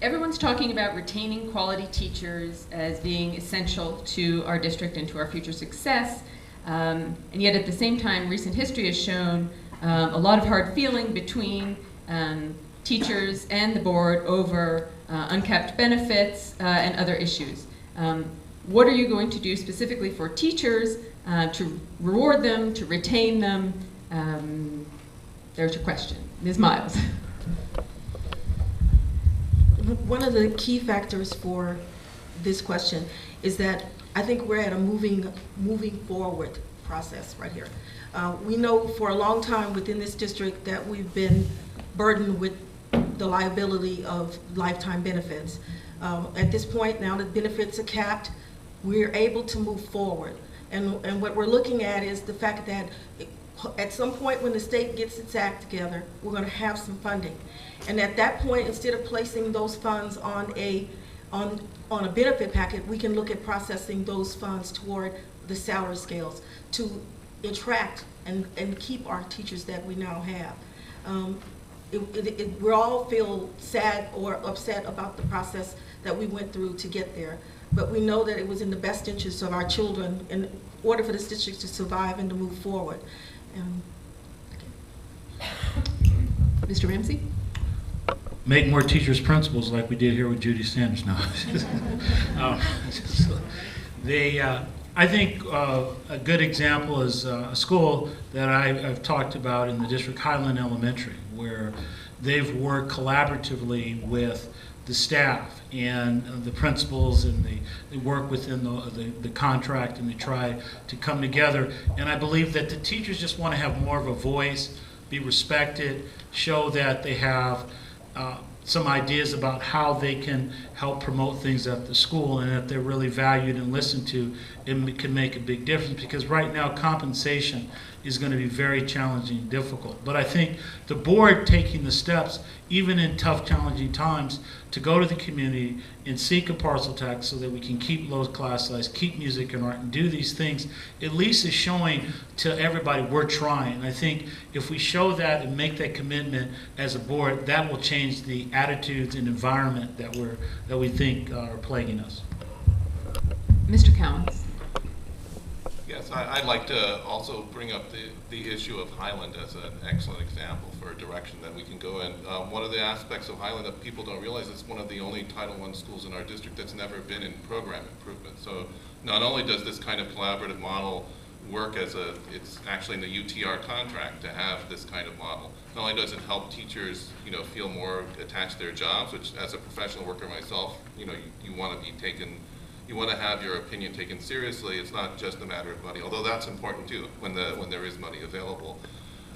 everyone's talking about retaining quality teachers as being essential to our district and to our future success. And yet at the same time, recent history has shown a lot of hard feeling between teachers and the board over uncapped benefits and other issues. What are you going to do specifically for teachers to reward them, to retain them? There's your question. Ms. Miles. One of the key factors for this question is that I think we're at a moving forward process right here. We know for a long time within this district that we've been burdened with the liability of lifetime benefits. At this point, now that benefits are capped, we're able to move forward. And what we're looking at is the fact that at some point when the state gets its act together, we're going to have some funding. And at that point, instead of placing those funds on a benefit packet, we can look at processing those funds toward the salary scales to attract and keep our teachers that we now have. We all feel sad or upset about the process that we went through to get there, but we know that it was in the best interest of our children in order for this district to survive and to move forward. Mr. Ramsey? Make more teachers principals like we did here with Judy Sanders. No. I think a good example is a school that I've talked about in the district, Highland Elementary, where they've worked collaboratively with the staff and the principals, and they work within the contract, and they try to come together. And I believe that the teachers just want to have more of a voice, be respected, show that they have some ideas about how they can help promote things at the school, and that they're really valued and listened to, it can make a big difference, because right now compensation is going to be very challenging and difficult. But I think the board taking the steps, even in tough, challenging times, to go to the community and seek a parcel tax so that we can keep low class size, keep music and art, and do these things, at least is showing to everybody we're trying. And I think if we show that and make that commitment as a board, that will change the attitudes and environment that we think are plaguing us. Mr. Cowens. Yes, I'd like to also bring up the issue of Highland as an excellent example for a direction that we can go in. One of the aspects of Highland that people don't realize is it's one of the only Title I schools in our district that's never been in program improvement. So not only does this kind of collaborative model work it's actually in the UTR contract to have this kind of model. Not only does it help teachers, feel more attached to their jobs, which as a professional worker myself, you want to be taken. You want to have your opinion taken seriously. It's not just a matter of money, although that's important too when there is money available.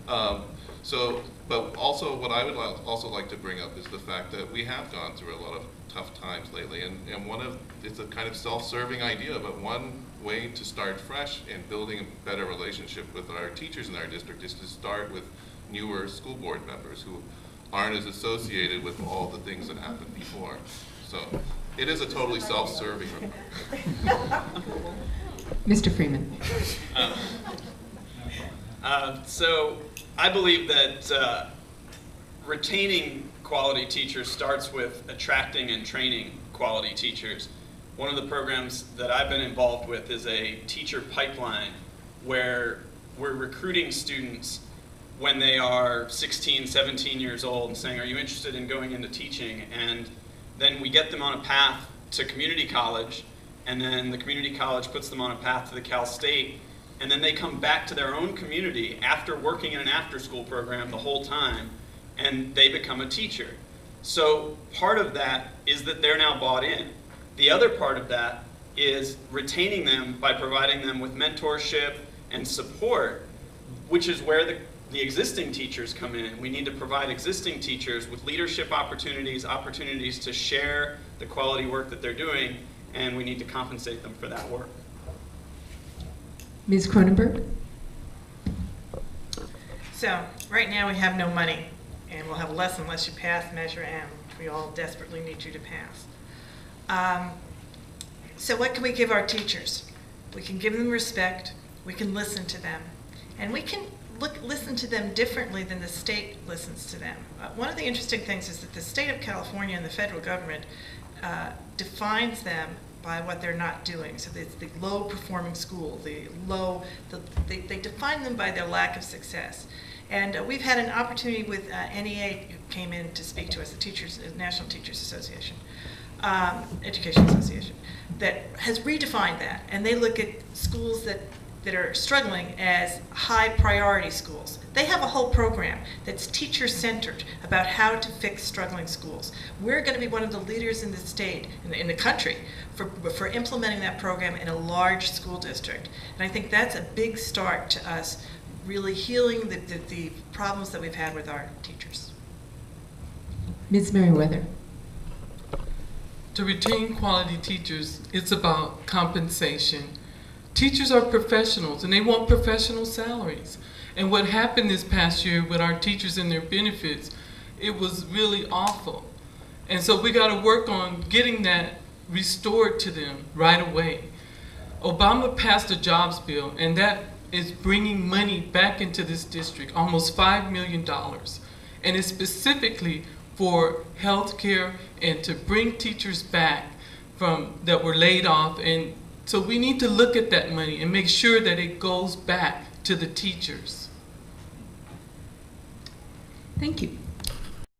But also what I would also like to bring up is the fact that we have gone through a lot of tough times lately, and it's a kind of self-serving idea, but one way to start fresh and building a better relationship with our teachers in our district is to start with newer school board members who aren't as associated with all the things that happened before. So it is a totally self-serving. Mr. Freeman. So I believe that retaining quality teachers starts with attracting and training quality teachers. One of the programs that I've been involved with is a teacher pipeline where we're recruiting students when they are 16, 17 years old and saying, are you interested in going into teaching? And then we get them on a path to community college, and then the community college puts them on a path to the Cal State, and then they come back to their own community after working in an after-school program the whole time, and they become a teacher. So part of that is that they're now bought in. The other part of that is retaining them by providing them with mentorship and support, which is where the existing teachers come in. We need to provide existing teachers with leadership opportunities to share the quality work that they're doing, and we need to compensate them for that work. Ms. Cronenberg? So, right now we have no money, and we'll have less unless you pass Measure M, which we all desperately need you to pass. So what can we give our teachers? We can give them respect, we can listen to them, and we can listen to them differently than the state listens to them. One of the interesting things is that the state of California and the federal government defines them by what they're not doing. So it's the low-performing school, they define them by their lack of success. And we've had an opportunity with NEA, who came in to speak to us, the National Teachers Association, Education Association, that has redefined that. And they look at schools that are struggling as high priority schools. They have a whole program that's teacher-centered about how to fix struggling schools. We're going to be one of the leaders in the state, in the country, for implementing that program in a large school district. And I think that's a big start to us really healing the problems that we've had with our teachers. Ms. Merriweather. To retain quality teachers, it's about compensation. Teachers are professionals and they want professional salaries. And what happened this past year with our teachers and their benefits, it was really awful. And so we got to work on getting that restored to them right away. Obama passed a jobs bill, and that is bringing money back into this district, almost $5 million. And it's specifically for health care and to bring teachers back that were laid off. And so we need to look at that money and make sure that it goes back to the teachers. Thank you.